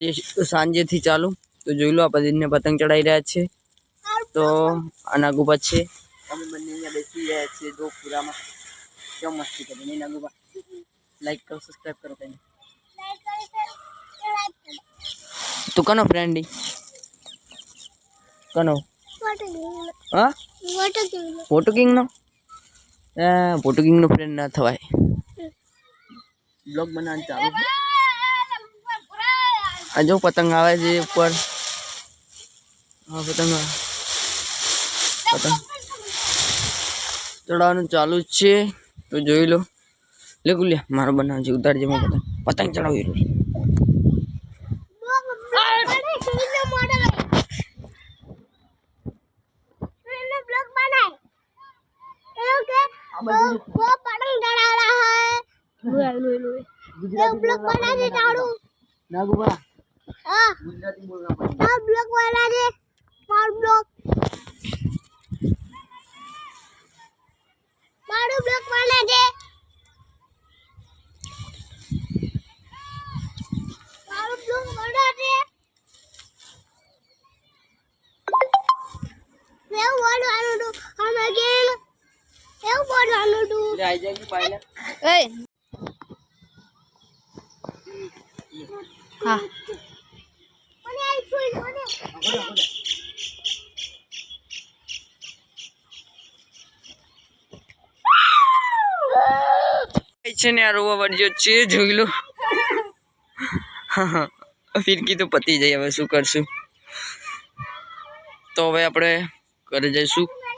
સાંજેથી ચાલુ તો જોઈ લો આપણે દિનને પતંગ ચડાવી રહ્યા છે તો આ નાગુબા છે અમે બંને અહીંયા બેસી રહ્યા છીએ જો પૂરામાં કેમ મસ્તી કરી નહીં નાગુબા લાઈક કરો સબસ્ક્રાઇબ કરો કઈ તું કનો ફ્રેન્ડ કનો હા ફોટો કિંગ નો ફોટો કિંગ નો ફ્રેન્ડ ના થવાય બ્લોગ બનાવવાનું ચાલુ આ જો પતંગ આવે છે ઉપર હા પતંગ ચડાવવાનું ચાલુ છે તો જોઈ લો લે ગુલિયા મારો બનાવજે ઉતારજે હું પતંગ ચડાવી રહ્યો नागुबा हां गुजराती बोलना पड़ेगा ना ब्लॉक वाला जे मार ब्लॉक वाला जे मारो ब्लॉक वाला जे मैं बोलવાનું છું हम अगेन એવું બોલવાનું છું લે આઈ જાય કે પાઈલા એ હા મને આઈ ફૂલ મને છે ને આ રોવા વળ્યો છે જોઈ લો ફિરકી તો પતી જાય હવે શું કરશું તો હવે આપણે ઘરે જઈશું